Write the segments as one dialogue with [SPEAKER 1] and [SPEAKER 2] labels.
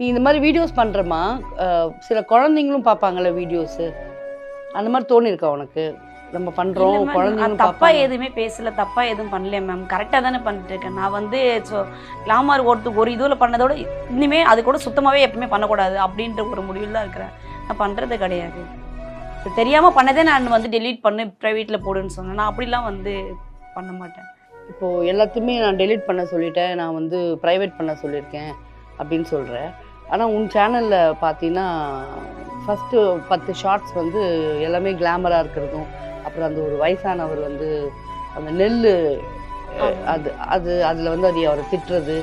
[SPEAKER 1] நீ இந்த மாதிரி வீடியோஸ் பண்ணுறமா சில குழந்தைங்களும் பார்ப்பாங்கல்ல வீடியோஸு, அந்த மாதிரி தோணியிருக்கா உனக்கு? நம்ம பண்ணுறோம் குழந்தைங்களும்
[SPEAKER 2] தப்பா
[SPEAKER 1] பார்ப்பாங்க.
[SPEAKER 2] எதுவுமே பேசல, தப்பா எதுவும் பண்ணல மேம். கரெக்டாக தானே பண்ணிட்டு இருக்கேன். நான் வந்து கிளாமர் ஒரு இதில் பண்ணதோட இனிமே அது கூட சுத்தமாகவே எப்பவுமே பண்ணக்கூடாது அப்படின்ற ஒரு முடிவில் தான் இருக்கிறேன். நான் பண்ணுறது கிடையாது. தெரியாமல் பண்ணதே நான் வந்து டெலீட் பண்ணு ப்ரைவேட்டில் போடுன்னு சொன்னேன். நான் அப்படிலாம் வந்து பண்ண மாட்டேன்.
[SPEAKER 1] இப்போது எல்லாத்தையுமே நான் டெலீட் பண்ண சொல்லிட்டேன், நான் வந்து ப்ரைவேட் பண்ண சொல்லியிருக்கேன் அப்படின்னு சொல்கிறேன். ஆனால் உன் சேனலில் பார்த்தீங்கன்னா ஃபஸ்ட்டு 10 ஷார்ட்ஸ் வந்து எல்லாமே கிளாமராக இருக்கிறதும், அப்புறம் அந்த ஒரு வயசானவர் வந்து அந்த நெல் அது அது அதில் வந்து அது அவரை திட்டுறது,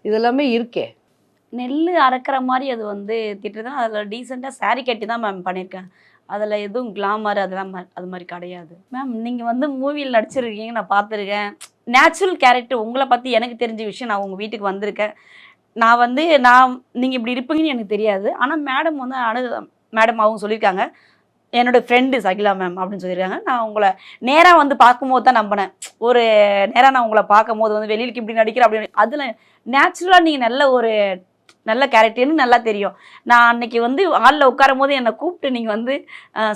[SPEAKER 1] இதெல்லாமே இருக்கே.
[SPEAKER 2] நெல் அரைக்கிற மாதிரி அது வந்து திட்டுறது தான். அதில் டீசெண்டாக சாரீ கட்டி தான் மேம் பண்ணியிருக்கேன். அதில் எதுவும் கிளாமர் அதெல்லாம் அது மாதிரி கிடையாது மேம். நீங்கள் வந்து மூவியில் நடிச்சிருக்கீங்க, நான் பார்த்துருக்கேன். நேச்சுரல் கேரக்டர் உங்களை பற்றி எனக்கு தெரிஞ்ச விஷயம். நான் உங்கள் வீட்டுக்கு வந்திருக்கேன். நீங்கள் இப்படி இருப்பீங்கன்னு எனக்கு தெரியாது. ஆனால் மேடம் வந்து மேடம் அவங்க சொல்லியிருக்காங்க, என்னோட ஃப்ரெண்டு சகிலா மேம் அப்படின்னு சொல்லியிருக்காங்க. நான் உங்களை நேராக வந்து பார்க்கும்போது தான் நம்பினேன். ஒரு நேராக நான் உங்களை பார்க்கும்போது வந்து வெளியிலுக்கு இப்படி நடிக்கிறேன் அப்படின்னு. அதில் நேச்சுரலாக நீங்கள் நல்ல கேரக்டர்னு நல்லா தெரியும். நான் அன்னைக்கு வந்து ஹாலில் உட்காரும் போது என்னை கூப்பிட்டு நீங்கள் வந்து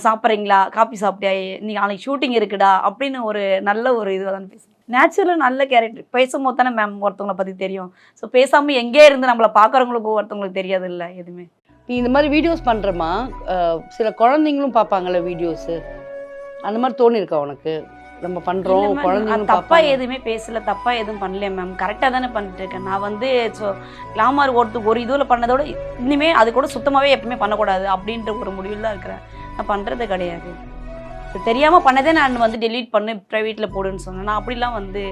[SPEAKER 2] சாப்பிட்றீங்களா, காஃபி சாப்பிட்டியா, நீங்கள் நாளைக்கு ஷூட்டிங் இருக்குடா அப்படின்னு ஒரு நல்ல ஒரு இதுவாக தான் பேசுகிறேன். நேச்சுரலாக நல்ல கேரக்டர் பேசும்போது தானே மேம் ஒருத்தவங்களை பற்றி தெரியும். ஸோ பேசாமல் எங்கே இருந்து நம்மளை பார்க்குறவங்களுக்கு ஒருத்தவங்களுக்கு தெரியாது இல்லை எதுவுமே.
[SPEAKER 1] நீ இந்த மாதிரி வீடியோஸ் பண்ணுறமா சில குழந்தைங்களும் பார்ப்பாங்கல்ல வீடியோஸு, அந்த மாதிரி தோணியிருக்கா உனக்கு? நம்ம பண்ணுறோம் குழந்தைங்களும்
[SPEAKER 2] தப்பா
[SPEAKER 1] பார்ப்பாங்க.
[SPEAKER 2] எதுவுமே பேசல, தப்பா எதுவும் பண்ணல மேம். கரெக்டாக தானே பண்ணிட்டு இருக்கேன். நான் வந்து கிளாமர் ஒரு இதில் பண்ணதோட இனிமே அது கூட சுத்தமாகவே எப்பவுமே பண்ணக்கூடாது அப்படின்ற ஒரு முடிவில் தான் இருக்கிறேன். நான் பண்ணுறது கிடையாது. தெரியாமல் பண்ணதே நான் வந்து டெலீட் பண்ணு ப்ரைவேட்டில் போடுன்னு சொன்னேன். நான் அப்படிலாம் வந்து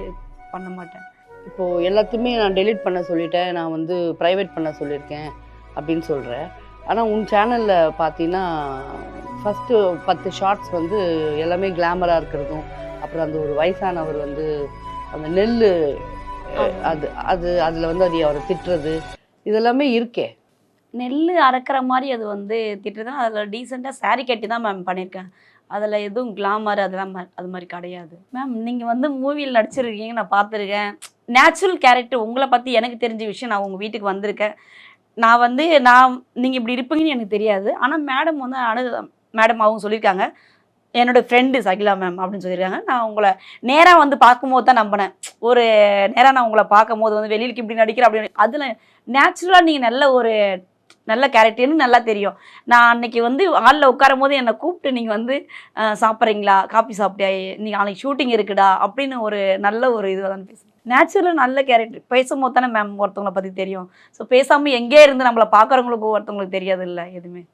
[SPEAKER 2] பண்ண மாட்டேன்.
[SPEAKER 1] இப்போது எல்லாத்தையுமே நான் டெலீட் பண்ண சொல்லிட்டேன், நான் வந்து ப்ரைவேட் பண்ண சொல்லியிருக்கேன் அப்படின்னு சொல்கிறேன். ஆனால் உன் சேனலில் பார்த்தீங்கன்னா ஃபஸ்ட்டு 10 ஷார்ட்ஸ் வந்து எல்லாமே கிளாமராக இருக்கிறதும், அப்புறம் அந்த ஒரு வயசானவர் வந்து அந்த நெல் அது அது அதில் வந்து அது அவரை திட்டுறது, இதெல்லாமே இருக்கே.
[SPEAKER 2] நெல் அரைக்கிற மாதிரி அது வந்து திட்டுறது தான். அதில் டீசெண்டாக சாரீ கட்டி தான் மேம் பண்ணியிருக்கேன். அதில் எதுவும் கிளாமர் அதெல்லாம் அது மாதிரி கிடையாது மேம். நீங்கள் வந்து மூவியில் நடிச்சிருக்கீங்க, நான் பார்த்துருக்கேன். நேச்சுரல் கேரக்டர் உங்களை பற்றி எனக்கு தெரிஞ்ச விஷயம். நான் உங்கள் வீட்டுக்கு வந்திருக்கேன். நீங்கள் இப்படி இருப்பீங்கன்னு எனக்கு தெரியாது. ஆனால் மேடம் வந்து மேடம் அவங்க சொல்லியிருக்காங்க, என்னோட ஃப்ரெண்டு சகிலா மேம் அப்படின்னு சொல்லியிருக்காங்க. நான் உங்களை நேராக வந்து பார்க்கும்போது தான் நம்பினேன். ஒரு நேராக நான் உங்களை பார்க்கும்போது வந்து வெளியிலுக்கு இப்படி நடிக்கிறேன் அப்படின்னு. அதில் நேச்சுரலாக நீங்கள் நல்ல கேரக்டர்னு நல்லா தெரியும். நான் அன்னைக்கு வந்து ஹாலில் உட்காரும் போது என்னை கூப்பிட்டு நீங்கள் வந்து சாப்பிட்றீங்களா, காஃபி சாப்பிட்டியா, நீங்கள் நாளைக்கு ஷூட்டிங் இருக்குடா அப்படின்னு ஒரு நல்ல ஒரு இதுவாக தான் பேசுகிறேன். நேச்சுரலாக நல்ல கேரக்டர் பேசும்போது தானே மேம் ஒருத்தவங்களை பற்றி தெரியும். ஸோ பேசாமல் எங்கே இருந்து நம்மளை பார்க்குறவங்களுக்கு ஒருத்தவங்களுக்கு தெரியாது இல்லை எதுவுமே.